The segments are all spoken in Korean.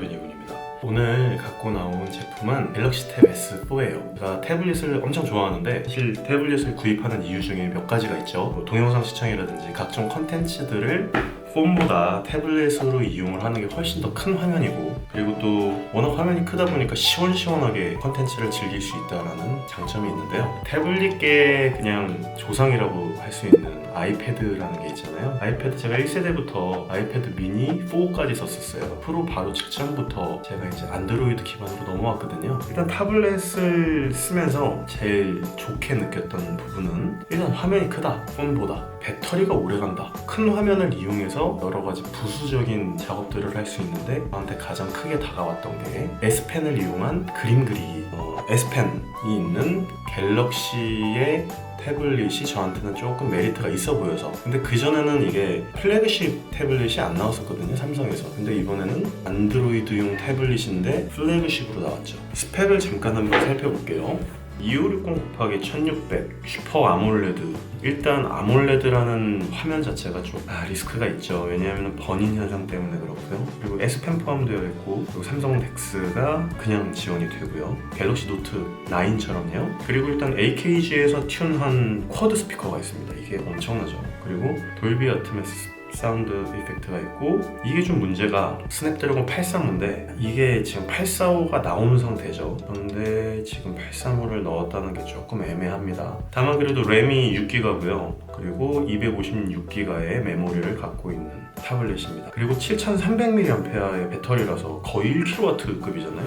윤희군입니다. 오늘 갖고 나온 제품은 갤럭시 탭 S4예요. 제가 태블릿을 엄청 좋아하는데 사실 태블릿을 구입하는 이유 중에 몇 가지가 있죠. 뭐 동영상 시청이라든지 각종 컨텐츠들을 폰보다 태블릿으로 이용을 하는 게 훨씬 더 큰 화면이고, 그리고 또 워낙 화면이 크다 보니까 시원시원하게 컨텐츠를 즐길 수 있다는 장점이 있는데요. 태블릿계 그냥 조상이라고 할 수 있는 아이패드라는 게 있잖아요. 아이패드 제가 1세대부터 아이패드 미니 4까지 썼었어요. 프로 바로 직전부터 제가 이제 안드로이드 기반으로 넘어왔거든요. 일단 타블렛을 쓰면서 제일 좋게 느꼈던 부분은 일단 화면이 크다, 폰보다. 배터리가 오래간다. 큰 화면을 이용해서 여러 가지 부수적인 작업들을 할 수 있는데 저한테 가장 크게 다가왔던 게 S펜을 이용한 그림 그리기. S펜이 있는 갤럭시의 태블릿이 저한테는 조금 메리트가 있어 보여서. 근데 그전에는 이게 플래그십 태블릿이 안 나왔었거든요, 삼성에서. 근데 이번에는 안드로이드용 태블릿인데 플래그십으로 나왔죠. 스펙을 잠깐 한번 살펴볼게요. 2560x1600 슈퍼 아몰레드. 일단 아몰레드라는 화면 자체가 좀 리스크가 있죠. 왜냐하면 버닝 현상 때문에 그렇고요. 그리고 S펜 포함되어 있고, 그리고 삼성 덱스가 그냥 지원이 되고요. 갤럭시 노트 9처럼요. 그리고 일단 AKG에서 튠한 쿼드 스피커가 있습니다. 이게 엄청나죠. 그리고 돌비 어트메스 사운드 이펙트가 있고, 이게 좀 문제가 스냅드래곤 835인데 이게 지금 845가 나오는 상태죠. 그런데 지금 835를 넣었다는 게 조금 애매합니다. 다만 그래도 램이 6기가고요. 그리고 256기가의 메모리를 갖고 있는 타블렛입니다. 그리고 7300mAh의 배터리라서 거의 1kW급이잖아요.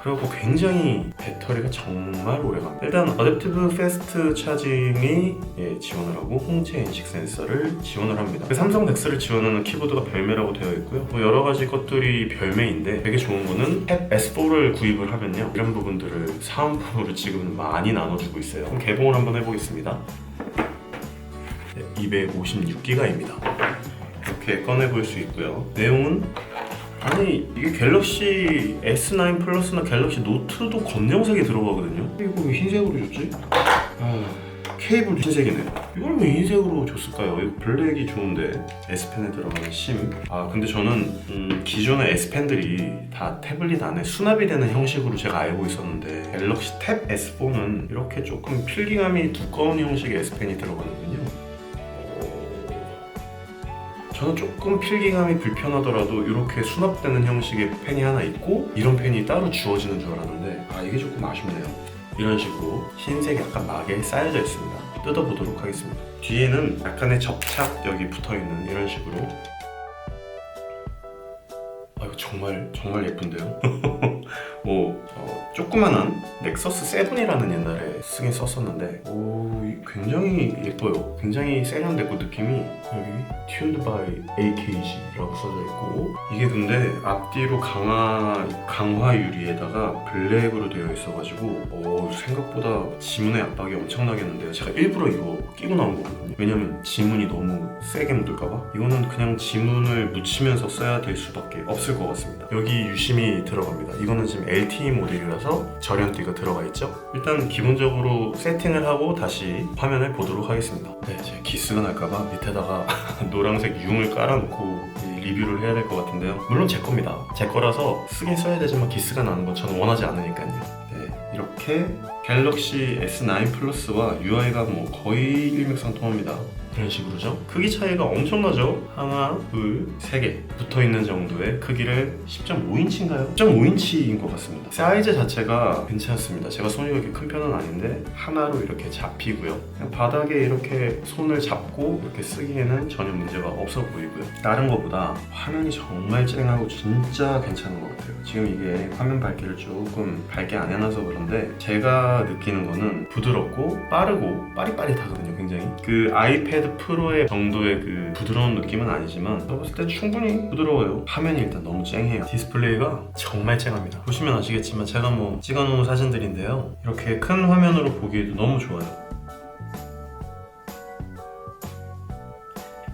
그리고 굉장히 배터리가 정말 오래갑니다. 일단 어댑티브 패스트 차징이 지원을 하고 홍채 인식 센서를 지원을 합니다. 삼성 덱스를 지원하는 키보드가 별매라고 되어 있고요. 뭐 여러 가지 것들이 별매인데 되게 좋은 거는 탭 S4를 구입을 하면요, 이런 부분들을 사은품으로 지금 많이 나눠주고 있어요. 그럼 개봉을 한번 해보겠습니다. 256기가입니다. 이렇게 꺼내볼 수 있고요. 내용은 아니, 이게 갤럭시 S9 플러스나 갤럭시 노트도 검정색이 들어가거든요. 이거 왜 흰색으로 줬지? 케이블 흰색이네. 이걸 왜 흰색으로 줬을까요? 이거 블랙이 좋은데. S펜에 들어가는 심. 근데 저는 기존의 S펜들이 다 태블릿 안에 수납이 되는 형식으로 제가 알고 있었는데, 갤럭시 탭 S4는 이렇게 조금 필기감이 두꺼운 형식의 S펜이 들어가거든요. 저는 조금 필기감이 불편하더라도 이렇게 수납되는 형식의 펜이 하나 있고 이런 펜이 따로 주어지는 줄 알았는데 이게 조금 아쉽네요. 이런 식으로 흰색이 약간 막에 쌓여져 있습니다. 뜯어보도록 하겠습니다. 뒤에는 약간의 접착 여기 붙어있는 이런 식으로. 이거 정말 예쁜데요? 조그만한 넥서스 7이라는 옛날에 쓰긴 썼었는데 굉장히 예뻐요. 굉장히 세련되고 느낌이 여기 Tuned by AKG라고 써져 있고, 이게 근데 앞뒤로 강화 유리에다가 블랙으로 되어 있어가지고 생각보다 지문의 압박이 엄청나겠는데요. 제가 일부러 이거 끼고 나온 거거든요. 왜냐면 지문이 너무 세게 묻을까봐. 이거는 그냥 지문을 묻히면서 써야 될 수밖에 없을 것 같습니다. 여기 유심히 들어갑니다. 이거는 지금 LTE 모델이라서 절연띠가 들어가 있죠. 일단 기본적으로 세팅을 하고 다시 화면을 보도록 하겠습니다. 제가 기스가 날까봐 밑에다가 노란색 융을 깔아놓고 리뷰를 해야 될 것 같은데요. 물론 제 겁니다. 제 거라서 쓰긴 써야 되지만 기스가 나는 건 저는 원하지 않으니까요. 이렇게 갤럭시 S9 플러스와 UI가 거의 일맥상통합니다. 이런 식으로죠. 크기 차이가 엄청나죠. 하나, 둘, 세 개 붙어있는 정도의 크기를 10.5인치인가요? 10.5인치인 것 같습니다. 사이즈 자체가 괜찮습니다. 제가 손이 그렇게 큰 편은 아닌데 하나로 이렇게 잡히고요. 그냥 바닥에 이렇게 손을 잡고 이렇게 쓰기에는 전혀 문제가 없어 보이고요. 다른 것보다 화면이 정말 쨍하고 진짜 괜찮은 것 같아요. 지금 이게 화면 밝기를 조금 밝게 안 해놔서 그런데 제가 느끼는 거는 부드럽고 빠르고 빠릿빠릿하거든요. 굉장히 그 아이패드 프로의 정도의 그 부드러운 느낌은 아니지만 제가 봤을 때 충분히 부드러워요. 화면이 일단 너무 쨍해요. 디스플레이가 정말 쨍합니다. 보시면 아시겠지만 제가 찍어놓은 사진들인데요, 이렇게 큰 화면으로 보기에도 너무 좋아요.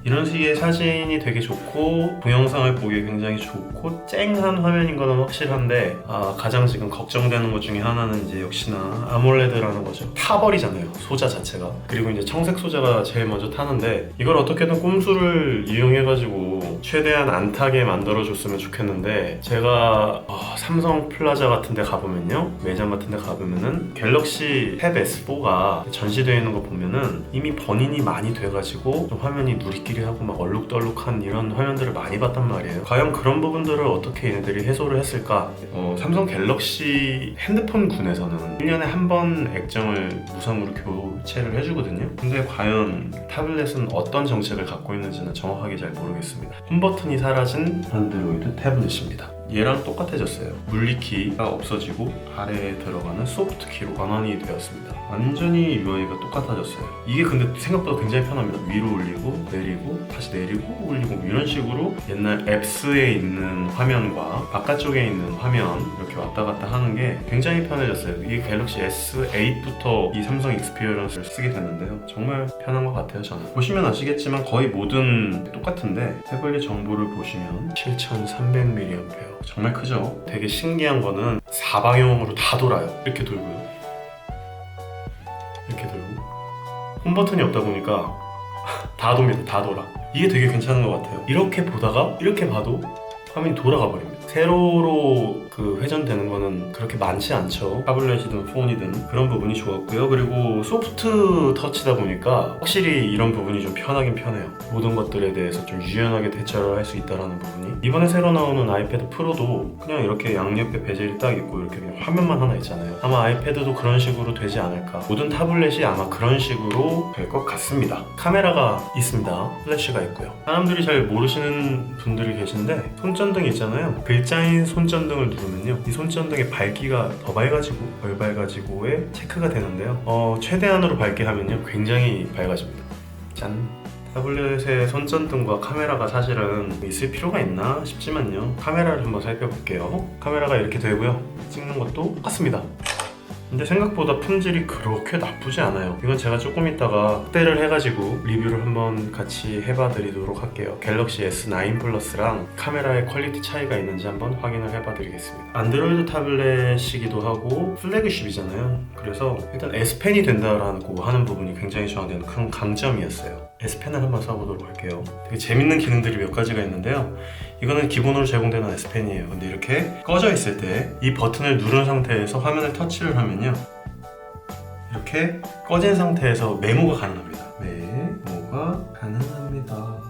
이런 식의 사진이 되게 좋고 동영상을 보기에 굉장히 좋고 쨍한 화면인 건 확실한데 가장 지금 걱정되는 것 중에 하나는 이제 역시나 아몰레드라는 거죠. 타버리잖아요, 소자 자체가. 그리고 이제 청색 소자가 제일 먼저 타는데 이걸 어떻게든 꼼수를 이용해가지고 타더라도 최대한 안 타게 만들어줬으면 좋겠는데, 제가 삼성 플라자 같은 데 가보면요, 매장 같은 데 가보면은 갤럭시 탭 S4가 전시되어 있는 거 보면은 이미 번인이 많이 돼가지고 좀 화면이 누리끼리 하고 막 얼룩덜룩한 이런 화면들을 많이 봤단 말이에요. 과연 그런 부분들을 어떻게 얘네들이 해소를 했을까? 삼성 갤럭시 핸드폰 군에서는 1년에 한 번 액정을 무상으로 교체를 해주거든요. 근데 과연 타블렛은 어떤 정책을 갖고 있는지는 정확하게 잘 모르겠습니다. 홈버튼이 사라진 안드로이드 태블릿입니다. 얘랑 똑같아졌어요. 물리키가 없어지고 아래에 들어가는 소프트키로 전환이 되었습니다. 완전히 UI가 똑같아졌어요. 이게 근데 생각보다 굉장히 편합니다. 위로 올리고 내리고 다시 내리고 올리고 이런 식으로 옛날 앱스에 있는 화면과 바깥쪽에 있는 화면 이렇게 왔다 갔다 하는 게 굉장히 편해졌어요. 이 갤럭시 S8부터 이 삼성 익스피리언스를 쓰게 됐는데요, 정말 편한 것 같아요. 저는 보시면 아시겠지만 거의 모든 똑같은데 태블릿 정보를 보시면 7300mAh, 정말 크죠? 되게 신기한 거는 사방향으로 다 돌아요. 이렇게 돌고요, 이렇게 돌고. 홈버튼이 없다 보니까 다 돕니다. 다 돌아. 이게 되게 괜찮은 것 같아요. 이렇게 보다가 이렇게 봐도 화면이 돌아가 버립니다. 세로로 회전되는 거는 그렇게 많지 않죠. 타블렛이든 폰이든. 그런 부분이 좋았고요. 그리고 소프트 터치다 보니까 확실히 이런 부분이 좀 편하긴 편해요. 모든 것들에 대해서 좀 유연하게 대처를 할 수 있다는 부분이. 이번에 새로 나오는 아이패드 프로도 그냥 이렇게 양옆에 베젤이 딱 있고 이렇게 그냥 화면만 하나 있잖아요. 아마 아이패드도 그런 식으로 되지 않을까. 모든 타블렛이 아마 그런 식으로 될 것 같습니다. 카메라가 있습니다. 플래시가 있고요. 사람들이 잘 모르시는 분들이 계신데, 손전등 있잖아요. 글자인 손전등을 누르면요, 이 손전등의 밝기가 더 밝아지고 덜 밝아지고에 체크가 되는데요, 최대한으로 밝게 하면요 굉장히 밝아집니다. 짠! 타블렛의 손전등과 카메라가 사실은 있을 필요가 있나 싶지만요, 카메라를 한번 살펴볼게요. 카메라가 이렇게 되고요, 찍는 것도 똑같습니다. 근데 생각보다 품질이 그렇게 나쁘지 않아요. 이건 제가 조금 이따가 확대를 해가지고 리뷰를 한번 같이 해봐 드리도록 할게요. 갤럭시 S9 플러스랑 카메라의 퀄리티 차이가 있는지 한번 확인을 해봐 드리겠습니다. 안드로이드 타블렛이기도 하고 플래그십이잖아요. 그래서 일단 S펜이 된다라고 하는 부분이 굉장히 저한테는 큰 강점이었어요. S펜을 한번 써보도록 할게요. 되게 재밌는 기능들이 몇 가지가 있는데요, 이거는 기본으로 제공되는 S펜이에요. 근데 이렇게 꺼져 있을 때 이 버튼을 누른 상태에서 화면을 터치를 하면요, 이렇게 꺼진 상태에서 메모가 가능합니다. 메모가 가능합니다.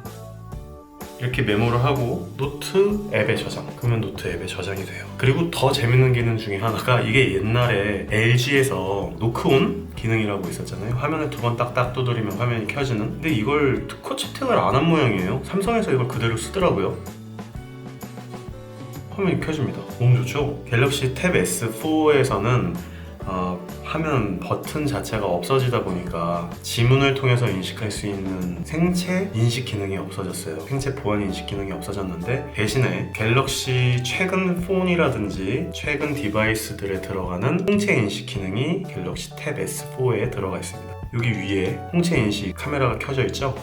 이렇게 메모를 하고 노트 앱에 저장, 그러면 노트 앱에 저장이 돼요. 그리고 더 재밌는 기능 중에 하나가, 이게 옛날에 LG에서 노크온 기능이라고 있었잖아요. 화면을 두 번 딱딱 두드리면 화면이 켜지는. 근데 이걸 특허 채택을 안 한 모양이에요. 삼성에서 이걸 그대로 쓰더라고요. 화면이 켜집니다. 너무 좋죠? 갤럭시 탭 S4에서는 화면 버튼 자체가 없어지다 보니까 지문을 통해서 인식할 수 있는 생체 인식 기능이 없어졌어요. 생체 보안 인식 기능이 없어졌는데, 대신에 갤럭시 최근 폰이라든지 최근 디바이스들에 들어가는 홍채 인식 기능이 갤럭시 탭 S4에 들어가 있습니다. 여기 위에 홍채 인식 카메라가 켜져 있죠?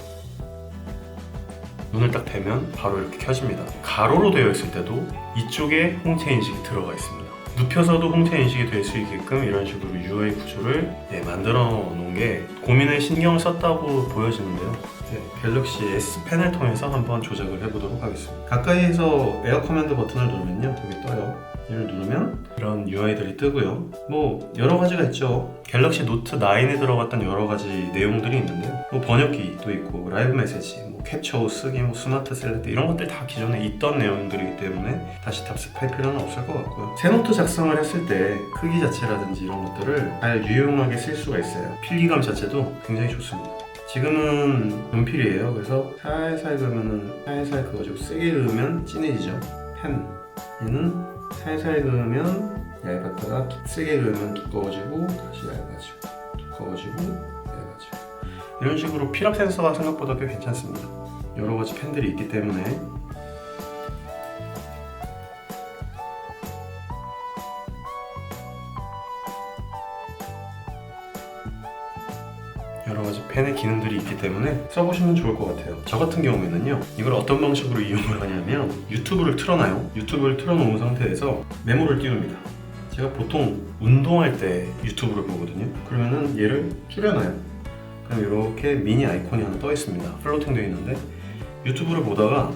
눈을 딱 대면 바로 이렇게 켜집니다. 가로로 되어 있을 때도 이쪽에 홍채 인식이 들어가 있습니다. 눕혀서도 홍채 인식이 될 수 있게끔 이런 식으로 UI 구조를 만들어 놓은 게 고민을 신경을 썼다고 보여지는데요. 갤럭시 S펜을 통해서 한번 조작을 해보도록 하겠습니다. 가까이에서 에어 커맨드 버튼을 누르면요, 여기 떠요. 이를 누르면 이런 UI들이 뜨고요. 뭐 여러 가지가 있죠. 갤럭시 노트 9에 들어갔던 여러 가지 내용들이 있는데요, 뭐 번역기도 있고 라이브 메시지, 뭐 캡처 쓰기, 뭐 스마트 셀렉트, 이런 것들 다 기존에 있던 내용들이기 때문에 다시 답습할 필요는 없을 것 같고요. 새 노트 작성을 했을 때 크기 자체라든지 이런 것들을 잘 유용하게 쓸 수가 있어요. 필기감 자체도 굉장히 좋습니다. 지금은 연필이에요. 그래서 살살 그으면은 살살 그어주고, 세게 그으면 진해지죠. 펜, 얘는 살살 그으면 얇았다가 세게 그으면 두꺼워지고 다시 얇아지고, 두꺼워지고 얇아지고. 이런 식으로 필압 센서가 생각보다 꽤 괜찮습니다. 여러 가지 펜들이 있기 때문에. 여러 가지 펜의 기능들이 있기 때문에 써보시면 좋을 것 같아요. 저 같은 경우에는요, 이걸 어떤 방식으로 이용을 하냐면, 유튜브를 틀어놔요. 유튜브를 틀어놓은 상태에서 메모를 띄웁니다. 제가 보통 운동할 때 유튜브를 보거든요. 그러면은 얘를 줄여놔요. 그럼 이렇게 미니 아이콘이 하나 떠 있습니다. 플로팅 되어 있는데, 유튜브를 보다가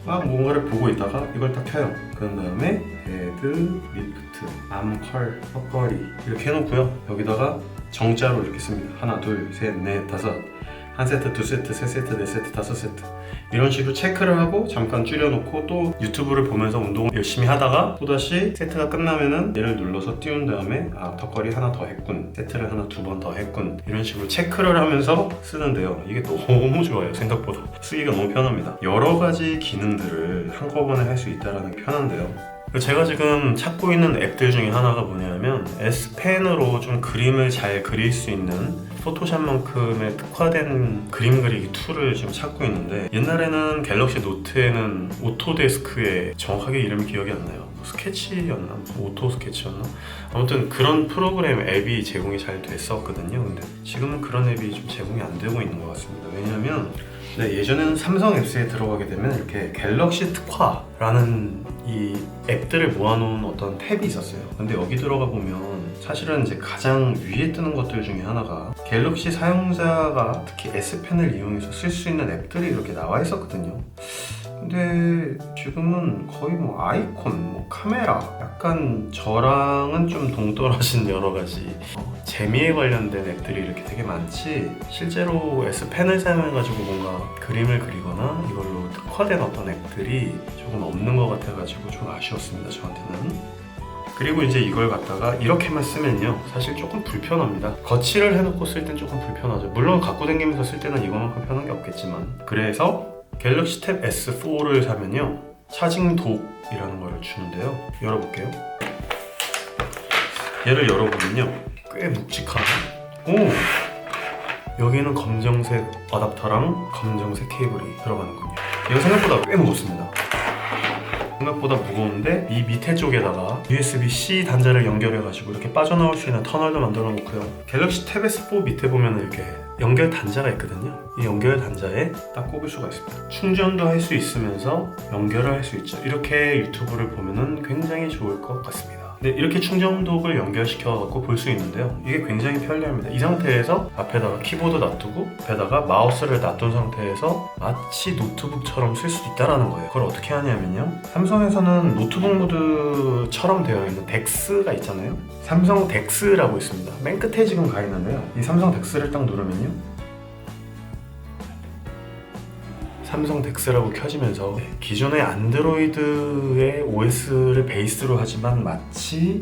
막 뭔가를 보고 있다가 이걸 딱 켜요. 그런 다음에 헤드, 리프트, 암컬, 턱걸이 이렇게 해놓고요. 여기다가 정자로 이렇게 씁니다. 하나, 둘, 셋, 넷, 다섯. 한 세트, 두 세트, 세 세트, 네 세트, 다섯 세트. 이런 식으로 체크를 하고 잠깐 줄여놓고 또 유튜브를 보면서 운동을 열심히 하다가 또다시 세트가 끝나면은 얘를 눌러서 띄운 다음에 아, 턱걸이 하나 더 했군, 세트를 하나 두 번 더 했군, 이런 식으로 체크를 하면서 쓰는데요. 이게 너무 좋아요. 생각보다 쓰기가 너무 편합니다. 여러 가지 기능들을 한꺼번에 할 수 있다는 게 편한데요. 제가 지금 찾고 있는 앱들 중에 하나가 뭐냐면 S펜으로 좀 그림을 잘 그릴 수 있는 포토샵만큼의 특화된 그림 그리기 툴을 지금 찾고 있는데, 옛날에는 갤럭시 노트에는 오토데스크에 정확하게 이름이 기억이 안 나요. 스케치였나? 오토 스케치였나? 아무튼 그런 프로그램 앱이 제공이 잘 됐었거든요. 근데 지금은 그런 앱이 좀 제공이 안 되고 있는 것 같습니다. 왜냐면 예전에는 삼성 앱스에 들어가게 되면 이렇게 갤럭시 특화라는 이 앱들을 모아놓은 어떤 탭이 있었어요. 근데 여기 들어가 보면 사실은 이제 가장 위에 뜨는 것들 중에 하나가 갤럭시 사용자가 특히 S펜을 이용해서 쓸 수 있는 앱들이 이렇게 나와 있었거든요. 근데 지금은 거의 뭐 아이콘, 뭐 카메라, 약간 저랑은 좀 동떨어진 여러 가지 재미에 관련된 앱들이 이렇게 되게 많지, 실제로 S펜을 사용해가지고 뭔가 그림을 그리거나 이걸로 특화된 어떤 앱들이 조금 없는 것 같아가지고 좀 아쉬웠습니다, 저한테는. 그리고 이제 이걸 갖다가 이렇게만 쓰면요, 사실 조금 불편합니다. 거치를 해놓고 쓸 땐 조금 불편하죠. 물론 갖고 다니면서 쓸 때는 이거만큼 편한 게 없겠지만. 그래서 갤럭시 탭 S4를 사면요, 차징 독이라는 걸 주는데요. 열어볼게요. 얘를 열어보면요, 꽤 묵직하네. 오! 여기는 검정색 어댑터랑 검정색 케이블이 들어가는군요. 이거 생각보다 꽤 무겁습니다. 생각보다 무거운데 이 밑에 쪽에다가 USB-C 단자를 연결해가지고 이렇게 빠져나올 수 있는 터널도 만들어 놓고요. 갤럭시 탭 S4 밑에 보면 이렇게 연결 단자가 있거든요. 이 연결 단자에 딱 꼽을 수가 있습니다. 충전도 할 수 있으면서 연결을 할 수 있죠. 이렇게 유튜브를 보면은 굉장히 좋을 것 같습니다. 네, 이렇게 충전독을 연결시켜갖고 볼 수 있는데요. 이게 굉장히 편리합니다. 이 상태에서 앞에다가 키보드 놔두고 앞에다가 마우스를 놔둔 상태에서 마치 노트북처럼 쓸 수 있다는 거예요. 그걸 어떻게 하냐면요, 삼성에서는 노트북 모드처럼 되어 있는 덱스가 있잖아요. 삼성 덱스라고 있습니다. 맨 끝에 지금 가 있는데요, 이 삼성 덱스를 딱 누르면요, 삼성 덱스라고 켜지면서 기존의 안드로이드의 OS를 베이스로 하지만 마치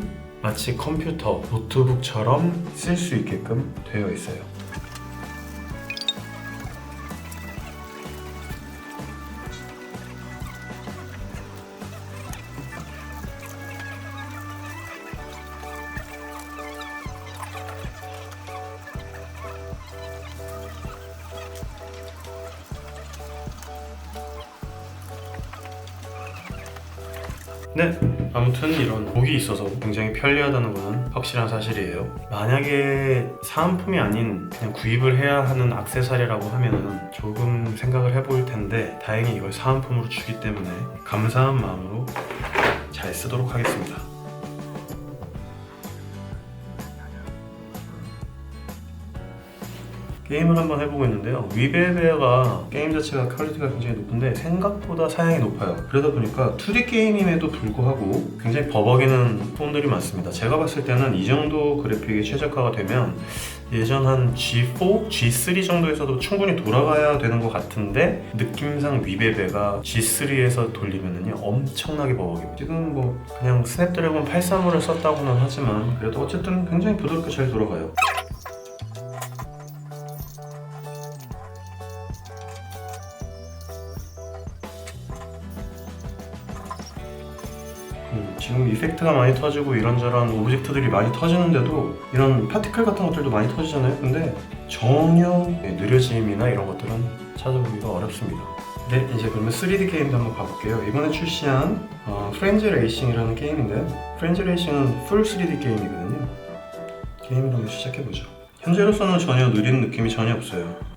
컴퓨터, 노트북처럼 쓸 수 있게끔 되어 있어요. 네, 아무튼 이런 독이 있어서 굉장히 편리하다는 것은 확실한 사실이에요. 만약에 사은품이 아닌 그냥 구입을 해야 하는 액세서리라고 하면은 조금 생각을 해볼 텐데, 다행히 이걸 사은품으로 주기 때문에 감사한 마음으로 잘 쓰도록 하겠습니다. 게임을 한번 해보고 있는데요, 위베베가 게임 자체가 퀄리티가 굉장히 높은데 생각보다 사양이 높아요. 그러다 보니까 2D 게임임에도 불구하고 굉장히 버벅이는 폰들이 많습니다. 제가 봤을 때는 이 정도 그래픽이 최적화가 되면 예전 한 G4, G3 정도에서도 충분히 돌아가야 되는 것 같은데, 느낌상 위베베가 G3에서 돌리면은요 엄청나게 버벅입니다. 지금 뭐 그냥 스냅드래곤 835를 썼다고는 하지만 그래도 어쨌든 굉장히 부드럽게 잘 돌아가요. 지금 이펙트가 많이 터지고 이런저런 오브젝트들이 많이 터지는데도 이런 파티클 같은 것들도 많이 터지잖아요. 근데 전혀 느려짐이나 이런 것들은 찾아보기가 어렵습니다. 네, 이제 그러면 3D 게임도 한번 봐볼게요. 이번에 출시한 프렌즈 레이싱이라는 게임인데요, 프렌즈 레이싱은 풀 3D 게임이거든요. 게임을 한번 시작해보죠. 현재로서는 전혀 느린 느낌이 전혀 없어요.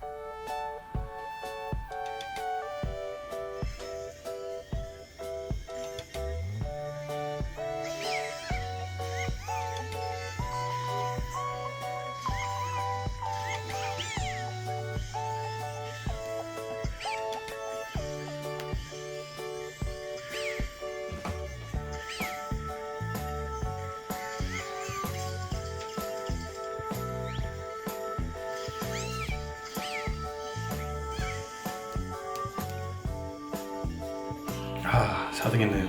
4등했네요.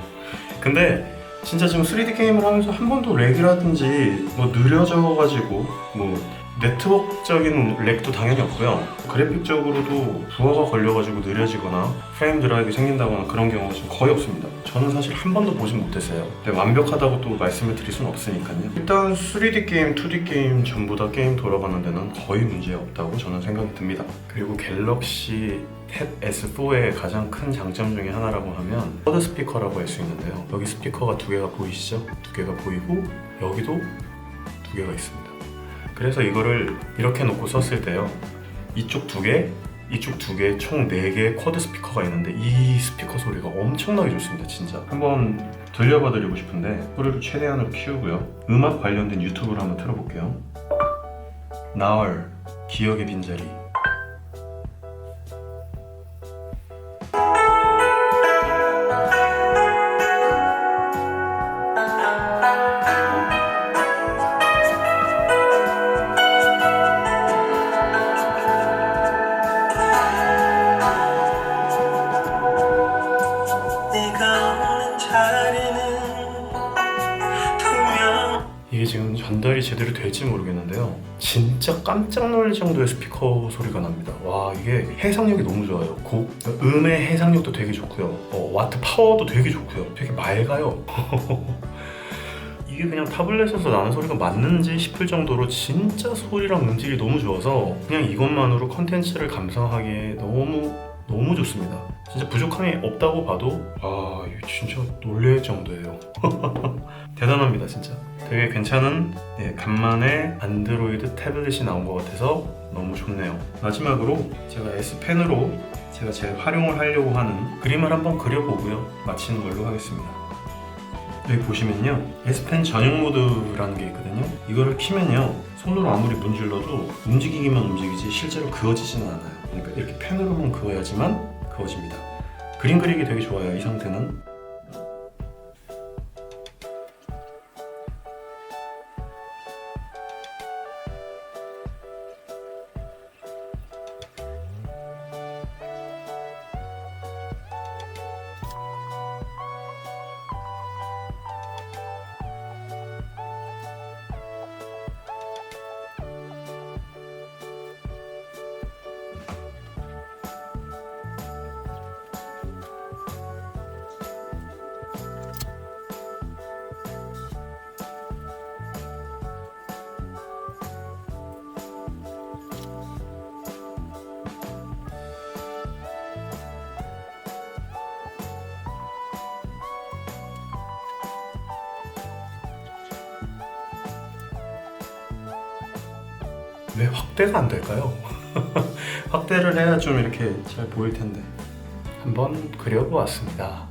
근데 진짜 지금 3D 게임을 하면서 한 번도 렉이라든지 뭐 느려져가지고 뭐 네트워크적인 렉도 당연히 없고요. 그래픽적으로도 부하가 걸려가지고 느려지거나 프레임 드라이브 생긴다거나 그런 경우가 지금 거의 없습니다. 저는 사실 한 번도 보진 못했어요. 근데 완벽하다고 또 말씀을 드릴 수는 없으니까요. 일단 3D 게임, 2D 게임 전부 다 게임 돌아가는 데는 거의 문제 없다고 저는 생각이 듭니다. 그리고 갤럭시 탭 S4의 가장 큰 장점 중에 하나라고 하면 쿼드 스피커라고 할 수 있는데요. 여기 스피커가 두 개가 보이시죠? 두 개가 보이고 여기도 두 개가 있습니다. 그래서 이거를 이렇게 놓고 썼을 때요, 이쪽 두 개, 이쪽 두 개, 총 4개의 쿼드 스피커가 있는데 이 스피커 소리가 엄청나게 좋습니다. 진짜 한번 들려봐 드리고 싶은데 소리를 최대한으로 키우고요, 음악 관련된 유튜브를 한번 틀어볼게요. 나얼, 기억의 빈자리. 이게 지금 전달이 제대로 될지 모르겠는데요, 진짜 깜짝 놀랄 정도의 스피커 소리가 납니다. 와, 이게 해상력이 너무 좋아요. 음의 해상력도 되게 좋고요, 와트 파워도 되게 좋고요, 되게 맑아요. 이게 그냥 타블렛에서 나는 소리가 맞는지 싶을 정도로 진짜 소리랑 음질이 너무 좋아서 그냥 이것만으로 컨텐츠를 감상하기에 너무 좋습니다. 진짜 부족함이 없다고 봐도 이거 진짜 놀랄 정도예요. 대단합니다 진짜. 되게 괜찮은, 간만에 안드로이드 태블릿이 나온 것 같아서 너무 좋네요. 마지막으로 제가 S펜으로 제가 제일 활용을 하려고 하는 그림을 한번 그려보고요, 마치는 걸로 하겠습니다. 여기 보시면요, S펜 전용 모드라는 게 있거든요. 이거를 키면요, 손으로 아무리 문질러도 움직이기만 움직이지 실제로 그어지지는 않아요. 그러니까 이렇게 펜으로만 그어야지만 그어집니다. 그림 그리기 되게 좋아요, 이 상태는. 왜 확대가 안 될까요? 확대를 해야 좀 이렇게 잘 보일 텐데. 한번 그려보았습니다.